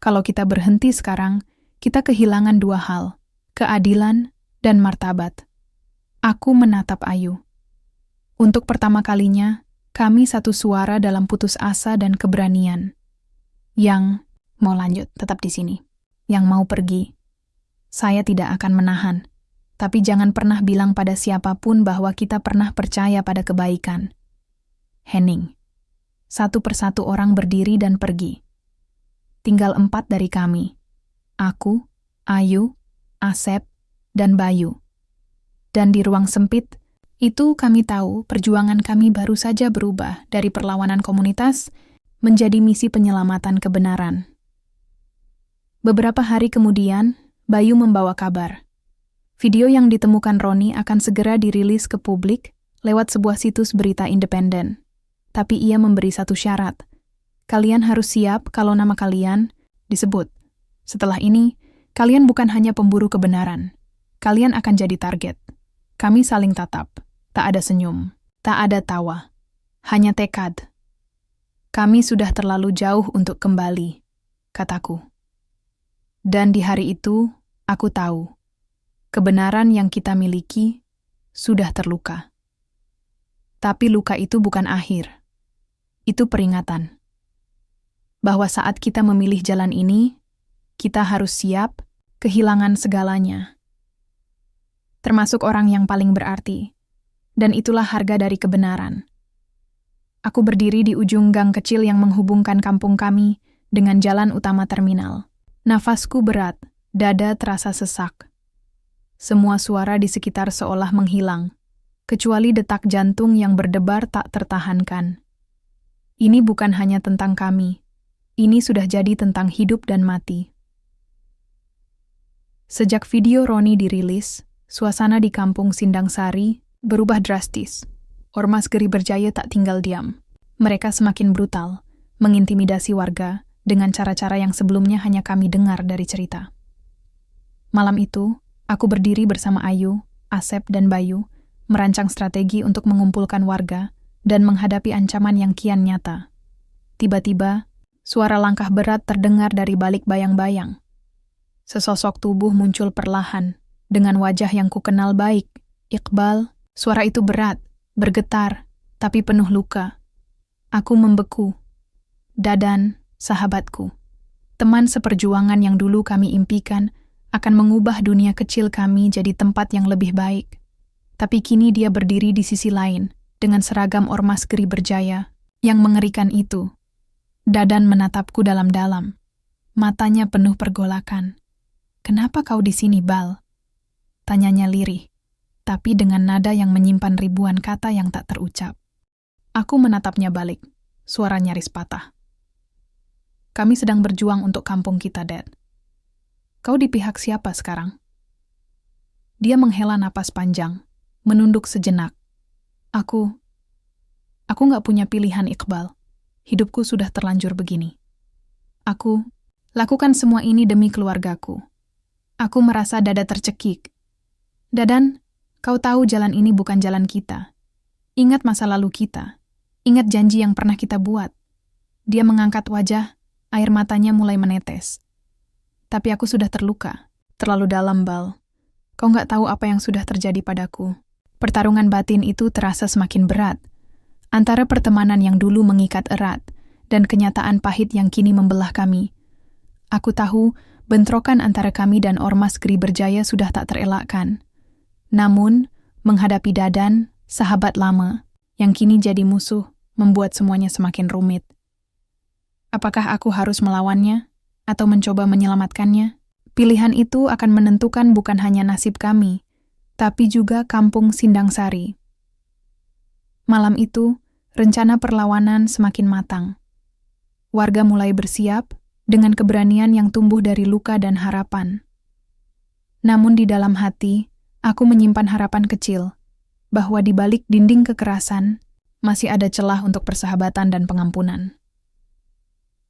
Kalau kita berhenti sekarang, kita kehilangan 2 hal, keadilan dan martabat. Aku menatap Ayu. Untuk pertama kalinya, kami satu suara dalam putus asa dan keberanian. Yang mau lanjut, tetap di sini. Yang mau pergi, saya tidak akan menahan. Tapi jangan pernah bilang pada siapapun bahwa kita pernah percaya pada kebaikan. Henning. Satu persatu orang berdiri dan pergi. Tinggal 4 dari kami. Aku, Ayu, Asep, dan Bayu. Dan di ruang sempit, itu kami tahu perjuangan kami baru saja berubah dari perlawanan komunitas menjadi misi penyelamatan kebenaran. Beberapa hari kemudian, Bayu membawa kabar. Video yang ditemukan Roni akan segera dirilis ke publik lewat sebuah situs berita independen. Tapi ia memberi satu syarat. Kalian harus siap kalau nama kalian disebut. Setelah ini, kalian bukan hanya pemburu kebenaran. Kalian akan jadi target. Kami saling tatap. Tak ada senyum. Tak ada tawa. Hanya tekad. Kami sudah terlalu jauh untuk kembali, kataku. Dan di hari itu, aku tahu. Kebenaran yang kita miliki sudah terluka. Tapi luka itu bukan akhir. Itu peringatan. Bahwa saat kita memilih jalan ini, kita harus siap kehilangan segalanya. Termasuk orang yang paling berarti. Dan itulah harga dari kebenaran. Aku berdiri di ujung gang kecil yang menghubungkan kampung kami dengan jalan utama terminal. Nafasku berat, dada terasa sesak. Semua suara di sekitar seolah menghilang, kecuali detak jantung yang berdebar tak tertahankan. Ini bukan hanya tentang kami. Ini sudah jadi tentang hidup dan mati. Sejak video Roni dirilis, suasana di kampung Sindang Sari berubah drastis. Ormas Geri Berjaya tak tinggal diam. Mereka semakin brutal, mengintimidasi warga dengan cara-cara yang sebelumnya hanya kami dengar dari cerita. Malam itu, aku berdiri bersama Ayu, Asep, dan Bayu, merancang strategi untuk mengumpulkan warga dan menghadapi ancaman yang kian nyata. Tiba-tiba, suara langkah berat terdengar dari balik bayang-bayang. Sesosok tubuh muncul perlahan, dengan wajah yang kukenal baik, Iqbal. Suara itu berat, bergetar, tapi penuh luka. Aku membeku. Dadan, sahabatku. Teman seperjuangan yang dulu kami impikan akan mengubah dunia kecil kami jadi tempat yang lebih baik. Tapi kini dia berdiri di sisi lain, dengan seragam ormas Geri Berjaya. Yang mengerikan itu, Dadan menatapku dalam-dalam. Matanya penuh pergolakan. "Kenapa kau di sini, Bal?" Tanyanya lirih, tapi dengan nada yang menyimpan ribuan kata yang tak terucap. Aku menatapnya balik, suara nyaris patah. "Kami sedang berjuang untuk kampung kita, Dad. Kau di pihak siapa sekarang?" Dia menghela napas panjang, menunduk sejenak. Aku nggak punya pilihan, Iqbal. Hidupku sudah terlanjur begini. Aku lakukan semua ini demi keluargaku. Aku merasa dada tercekik. "Dadan, kau tahu jalan ini bukan jalan kita. Ingat masa lalu kita. Ingat janji yang pernah kita buat." Dia mengangkat wajah, air matanya mulai menetes. "Tapi aku sudah terluka. Terlalu dalam, Bal. Kau nggak tahu apa yang sudah terjadi padaku." Pertarungan batin itu terasa semakin berat. Antara pertemanan yang dulu mengikat erat dan kenyataan pahit yang kini membelah kami. Aku tahu bentrokan antara kami dan ormas Geri Berjaya sudah tak terelakkan. Namun, menghadapi Dadan, sahabat lama, yang kini jadi musuh, membuat semuanya semakin rumit. Apakah aku harus melawannya atau mencoba menyelamatkannya? Pilihan itu akan menentukan bukan hanya nasib kami, tapi juga kampung Sindang Sari. Malam itu, rencana perlawanan semakin matang. Warga mulai bersiap dengan keberanian yang tumbuh dari luka dan harapan. Namun di dalam hati, aku menyimpan harapan kecil, bahwa di balik dinding kekerasan, masih ada celah untuk persahabatan dan pengampunan.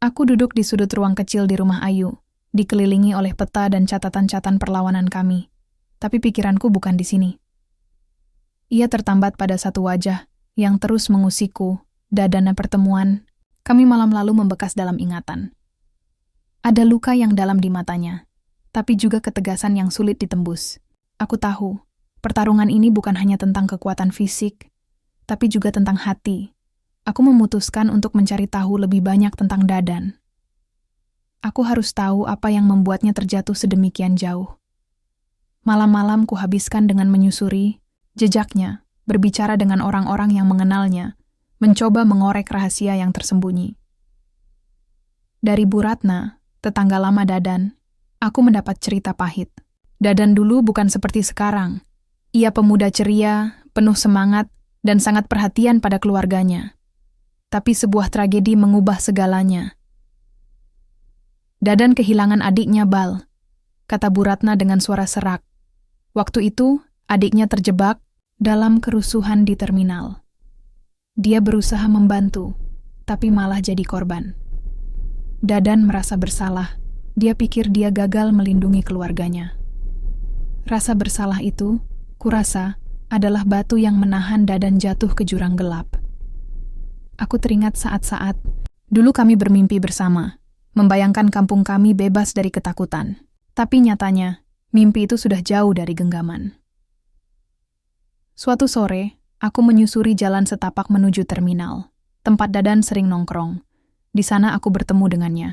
Aku duduk di sudut ruang kecil di rumah Ayu, dikelilingi oleh peta dan catatan-catatan perlawanan kami. Tapi pikiranku bukan di sini. Ia tertambat pada satu wajah yang terus mengusikku, dadana pertemuan, kami malam lalu membekas dalam ingatan. Ada luka yang dalam di matanya, tapi juga ketegasan yang sulit ditembus. Aku tahu, pertarungan ini bukan hanya tentang kekuatan fisik, tapi juga tentang hati. Aku memutuskan untuk mencari tahu lebih banyak tentang Dadan. Aku harus tahu apa yang membuatnya terjatuh sedemikian jauh. Malam-malam kuhabiskan dengan menyusuri jejaknya, berbicara dengan orang-orang yang mengenalnya, mencoba mengorek rahasia yang tersembunyi. Dari Bu Ratna, tetangga lama Dadan, aku mendapat cerita pahit. Dadan dulu bukan seperti sekarang. Ia pemuda ceria, penuh semangat, dan sangat perhatian pada keluarganya. Tapi sebuah tragedi mengubah segalanya. Dadan kehilangan adiknya Bal, kata Bu Ratna dengan suara serak. Waktu itu, adiknya terjebak dalam kerusuhan di terminal. Dia berusaha membantu, tapi malah jadi korban. Dadan merasa bersalah. Dia pikir dia gagal melindungi keluarganya. Rasa bersalah itu, kurasa, adalah batu yang menahan Dadan jatuh ke jurang gelap. Aku teringat saat-saat dulu kami bermimpi bersama, membayangkan kampung kami bebas dari ketakutan. Tapi nyatanya, mimpi itu sudah jauh dari genggaman. Suatu sore, aku menyusuri jalan setapak menuju terminal, tempat Dadan sering nongkrong. Di sana aku bertemu dengannya.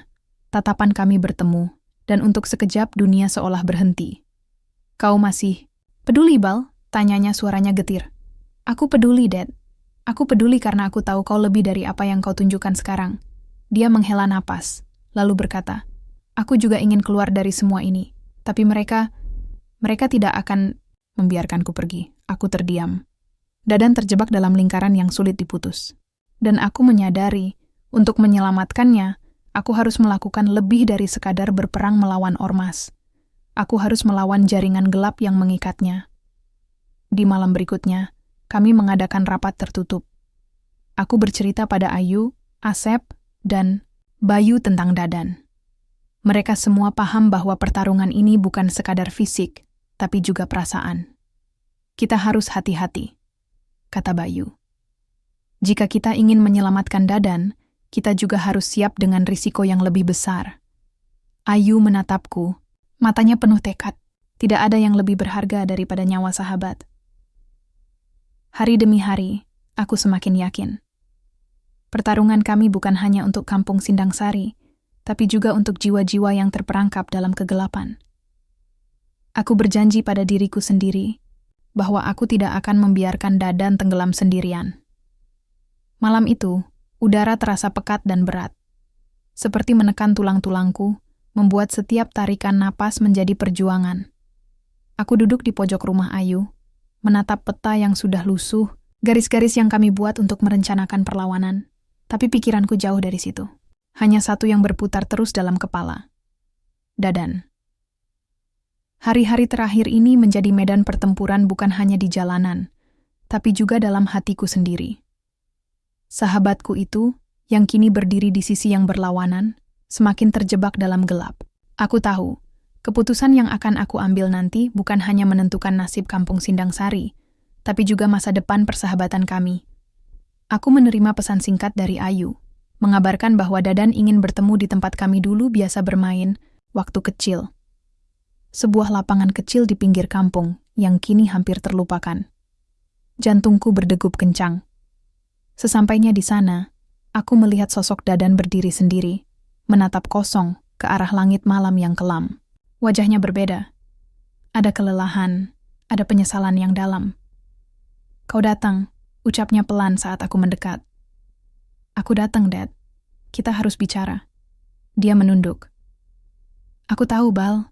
Tatapan kami bertemu, dan untuk sekejap dunia seolah berhenti. "Kau masih peduli, Bal?" tanyanya suaranya getir. "Aku peduli, Dad. Aku peduli karena aku tahu kau lebih dari apa yang kau tunjukkan sekarang." Dia menghela napas, lalu berkata, "Aku juga ingin keluar dari semua ini, tapi mereka tidak akan membiarkanku pergi." Aku terdiam. Dadan terjebak dalam lingkaran yang sulit diputus. Dan aku menyadari, untuk menyelamatkannya, aku harus melakukan lebih dari sekadar berperang melawan ormas. Aku harus melawan jaringan gelap yang mengikatnya. Di malam berikutnya, kami mengadakan rapat tertutup. Aku bercerita pada Ayu, Asep, dan Bayu tentang Dadan. Mereka semua paham bahwa pertarungan ini bukan sekadar fisik, tapi juga perasaan. "Kita harus hati-hati," kata Bayu. "Jika kita ingin menyelamatkan Dadan, kita juga harus siap dengan risiko yang lebih besar." Ayu menatapku, matanya penuh tekad. Tidak ada yang lebih berharga daripada nyawa sahabat. Hari demi hari, aku semakin yakin. Pertarungan kami bukan hanya untuk kampung Sindang Sari, tapi juga untuk jiwa-jiwa yang terperangkap dalam kegelapan. Aku berjanji pada diriku sendiri, bahwa aku tidak akan membiarkan Dadan tenggelam sendirian. Malam itu, udara terasa pekat dan berat. Seperti menekan tulang-tulangku, membuat setiap tarikan napas menjadi perjuangan. Aku duduk di pojok rumah Ayu, menatap peta yang sudah lusuh, garis-garis yang kami buat untuk merencanakan perlawanan. Tapi pikiranku jauh dari situ. Hanya satu yang berputar terus dalam kepala. Dadan. Hari-hari terakhir ini menjadi medan pertempuran bukan hanya di jalanan, tapi juga dalam hatiku sendiri. Sahabatku itu, yang kini berdiri di sisi yang berlawanan, semakin terjebak dalam gelap. Aku tahu, keputusan yang akan aku ambil nanti bukan hanya menentukan nasib Kampung Sindang Sari, tapi juga masa depan persahabatan kami. Aku menerima pesan singkat dari Ayu, mengabarkan bahwa Dadan ingin bertemu di tempat kami dulu biasa bermain, waktu kecil. Sebuah lapangan kecil di pinggir kampung yang kini hampir terlupakan. Jantungku berdegup kencang. Sesampainya di sana, aku melihat sosok Dadan berdiri sendiri, menatap kosong ke arah langit malam yang kelam. Wajahnya berbeda. Ada kelelahan, ada penyesalan yang dalam. "Kau datang," ucapnya pelan saat aku mendekat. "Aku datang, Dad. Kita harus bicara." Dia menunduk. "Aku tahu, Bal.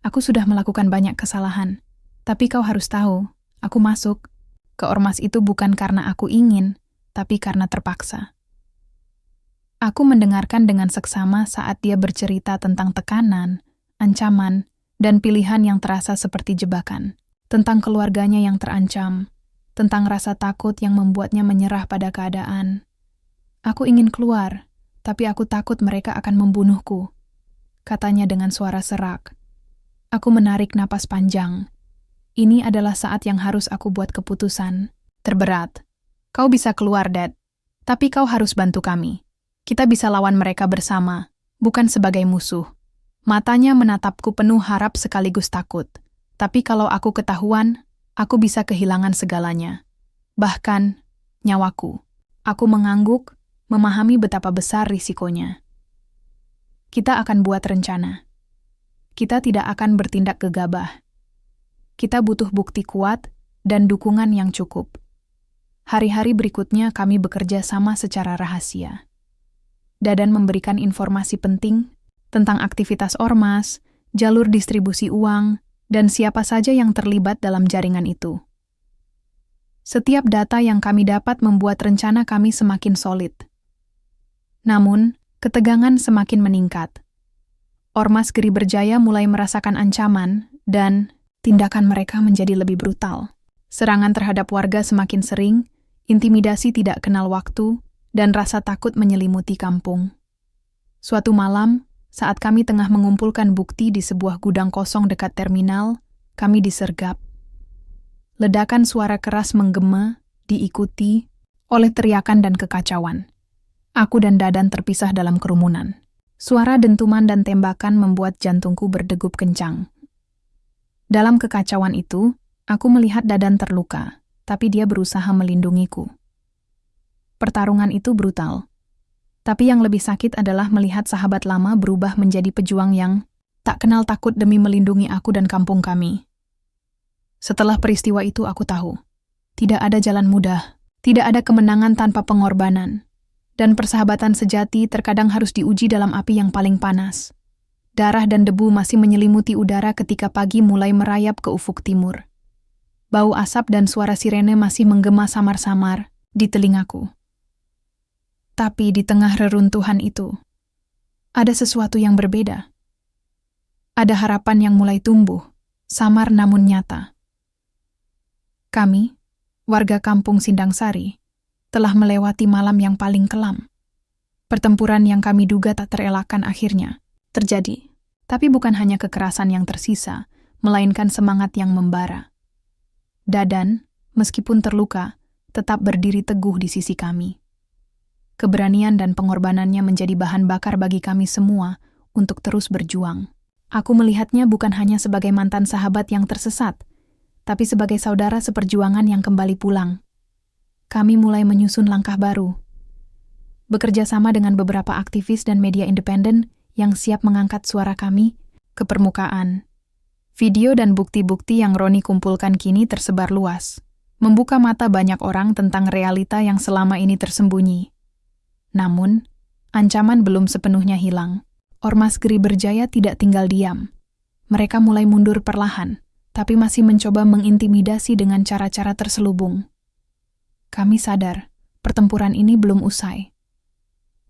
Aku sudah melakukan banyak kesalahan. Tapi kau harus tahu, aku masuk ke ormas itu bukan karena aku ingin, tapi karena terpaksa." Aku mendengarkan dengan seksama saat dia bercerita tentang tekanan, ancaman, dan pilihan yang terasa seperti jebakan. Tentang keluarganya yang terancam, tentang rasa takut yang membuatnya menyerah pada keadaan. "Aku ingin keluar, tapi aku takut mereka akan membunuhku," katanya dengan suara serak. Aku menarik napas panjang. Ini adalah saat yang harus aku buat keputusan terberat. "Kau bisa keluar, Dad. Tapi kau harus bantu kami. Kita bisa lawan mereka bersama, bukan sebagai musuh." Matanya menatapku penuh harap sekaligus takut. Tapi kalau aku ketahuan, aku bisa kehilangan segalanya. Bahkan, nyawaku. Aku mengangguk, memahami betapa besar risikonya. Kita akan buat rencana. Kita tidak akan bertindak gegabah. Kita butuh bukti kuat dan dukungan yang cukup. Hari-hari berikutnya kami bekerja sama secara rahasia. Dadan memberikan informasi penting tentang aktivitas ormas, jalur distribusi uang, dan siapa saja yang terlibat dalam jaringan itu. Setiap data yang kami dapat membuat rencana kami semakin solid. Namun, ketegangan semakin meningkat. Ormas Geri Berjaya mulai merasakan ancaman dan tindakan mereka menjadi lebih brutal. Serangan terhadap warga semakin sering, intimidasi tidak kenal waktu, dan rasa takut menyelimuti kampung. Suatu malam, saat kami tengah mengumpulkan bukti di sebuah gudang kosong dekat terminal, kami disergap. Ledakan suara keras menggema, diikuti oleh teriakan dan kekacauan. Aku dan Dadan terpisah dalam kerumunan. Suara dentuman dan tembakan membuat jantungku berdegup kencang. Dalam kekacauan itu, aku melihat Dadan terluka, tapi dia berusaha melindungiku. Pertarungan itu brutal. Tapi yang lebih sakit adalah melihat sahabat lama berubah menjadi pejuang yang tak kenal takut demi melindungi aku dan kampung kami. Setelah peristiwa itu aku tahu, tidak ada jalan mudah, tidak ada kemenangan tanpa pengorbanan. Dan persahabatan sejati terkadang harus diuji dalam api yang paling panas. Darah dan debu masih menyelimuti udara ketika pagi mulai merayap ke ufuk timur. Bau asap dan suara sirene masih menggema samar-samar di telingaku. Tapi di tengah reruntuhan itu, ada sesuatu yang berbeda. Ada harapan yang mulai tumbuh, samar namun nyata. Kami, warga Kampung Sindang Sari, telah melewati malam yang paling kelam. Pertempuran yang kami duga tak terelakkan akhirnya terjadi. Tapi bukan hanya kekerasan yang tersisa, melainkan semangat yang membara. Dadan, meskipun terluka, tetap berdiri teguh di sisi kami. Keberanian dan pengorbanannya menjadi bahan bakar bagi kami semua untuk terus berjuang. Aku melihatnya bukan hanya sebagai mantan sahabat yang tersesat, tapi sebagai saudara seperjuangan yang kembali pulang. Kami mulai menyusun langkah baru. Bekerja sama dengan beberapa aktivis dan media independen yang siap mengangkat suara kami ke permukaan. Video dan bukti-bukti yang Roni kumpulkan kini tersebar luas, membuka mata banyak orang tentang realita yang selama ini tersembunyi. Namun, ancaman belum sepenuhnya hilang. Ormas Geri Berjaya tidak tinggal diam. Mereka mulai mundur perlahan, tapi masih mencoba mengintimidasi dengan cara-cara terselubung. Kami sadar, pertempuran ini belum usai.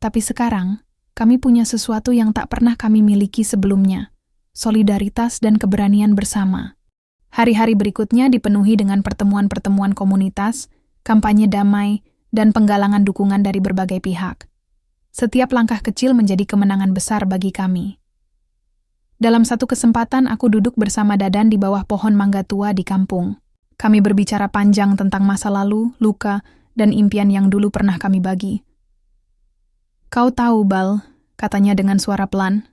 Tapi sekarang, kami punya sesuatu yang tak pernah kami miliki sebelumnya. Solidaritas dan keberanian bersama. Hari-hari berikutnya dipenuhi dengan pertemuan-pertemuan komunitas, kampanye damai, dan penggalangan dukungan dari berbagai pihak. Setiap langkah kecil menjadi kemenangan besar bagi kami. Dalam satu kesempatan aku duduk bersama Dadan di bawah pohon mangga tua di kampung. Kami berbicara panjang tentang masa lalu, luka, dan impian yang dulu pernah kami bagi. "Kau tahu, Bal," katanya dengan suara pelan,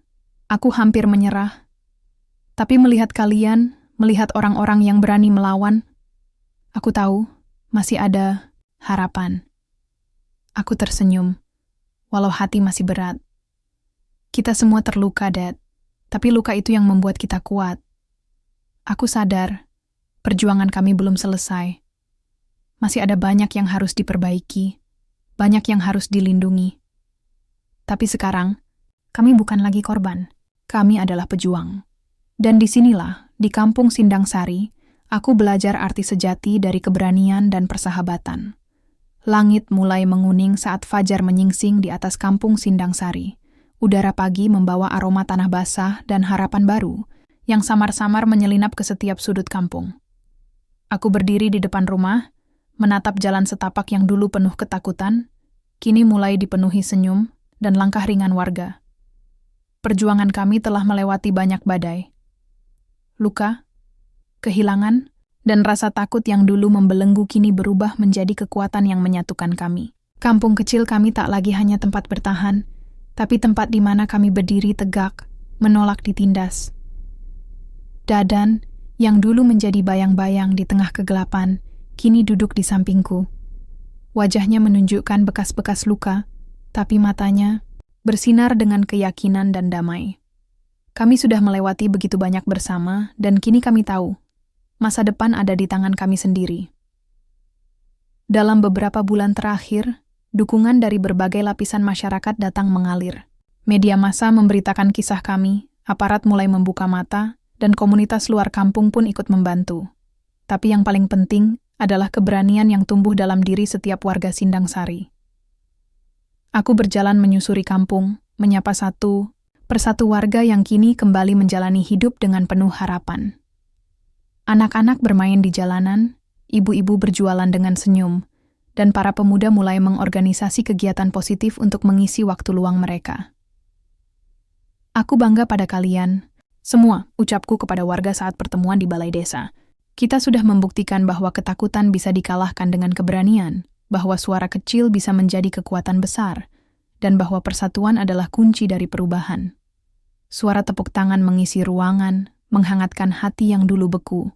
"aku hampir menyerah. Tapi melihat kalian, melihat orang-orang yang berani melawan, aku tahu masih ada harapan." Aku tersenyum, walau hati masih berat. Kita semua terluka, Dad, tapi luka itu yang membuat kita kuat. Aku sadar, perjuangan kami belum selesai. Masih ada banyak yang harus diperbaiki, banyak yang harus dilindungi. Tapi sekarang, kami bukan lagi korban, kami adalah pejuang. Dan disinilah, di kampung Sindang Sari, aku belajar arti sejati dari keberanian dan persahabatan. Langit mulai menguning saat fajar menyingsing di atas kampung Sindang Sari. Udara pagi membawa aroma tanah basah dan harapan baru, yang samar-samar menyelinap ke setiap sudut kampung. Aku berdiri di depan rumah, menatap jalan setapak yang dulu penuh ketakutan, kini mulai dipenuhi senyum dan langkah ringan warga. Perjuangan kami telah melewati banyak badai. Luka, kehilangan, dan rasa takut yang dulu membelenggu kini berubah menjadi kekuatan yang menyatukan kami. Kampung kecil kami tak lagi hanya tempat bertahan, tapi tempat di mana kami berdiri tegak, menolak ditindas. Dadan, yang dulu menjadi bayang-bayang di tengah kegelapan, kini duduk di sampingku. Wajahnya menunjukkan bekas-bekas luka, tapi matanya bersinar dengan keyakinan dan damai. Kami sudah melewati begitu banyak bersama, dan kini kami tahu, masa depan ada di tangan kami sendiri. Dalam beberapa bulan terakhir, dukungan dari berbagai lapisan masyarakat datang mengalir. Media massa memberitakan kisah kami, aparat mulai membuka mata, dan komunitas luar kampung pun ikut membantu. Tapi yang paling penting adalah keberanian yang tumbuh dalam diri setiap warga Sindang Sari. Aku berjalan menyusuri kampung, menyapa satu persatu warga yang kini kembali menjalani hidup dengan penuh harapan. Anak-anak bermain di jalanan, ibu-ibu berjualan dengan senyum, dan para pemuda mulai mengorganisasi kegiatan positif untuk mengisi waktu luang mereka. "Aku bangga pada kalian, semua," ucapku kepada warga saat pertemuan di balai desa. "Kita sudah membuktikan bahwa ketakutan bisa dikalahkan dengan keberanian, bahwa suara kecil bisa menjadi kekuatan besar, dan bahwa persatuan adalah kunci dari perubahan." Suara tepuk tangan mengisi ruangan, menghangatkan hati yang dulu beku.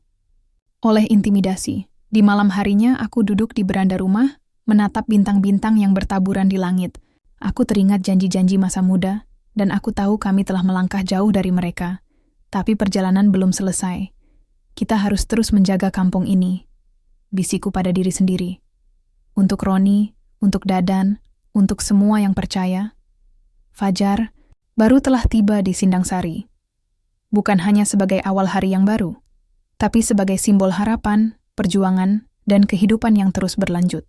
Oleh intimidasi, di malam harinya aku duduk di beranda rumah, menatap bintang-bintang yang bertaburan di langit. Aku teringat janji-janji masa muda, dan aku tahu kami telah melangkah jauh dari mereka. Tapi perjalanan belum selesai. Kita harus terus menjaga kampung ini. Bisiku pada diri sendiri. Untuk Roni, untuk Dadan, untuk semua yang percaya. Fajar baru telah tiba di Sindang Sari. Bukan hanya sebagai awal hari yang baru, tapi sebagai simbol harapan, perjuangan, dan kehidupan yang terus berlanjut.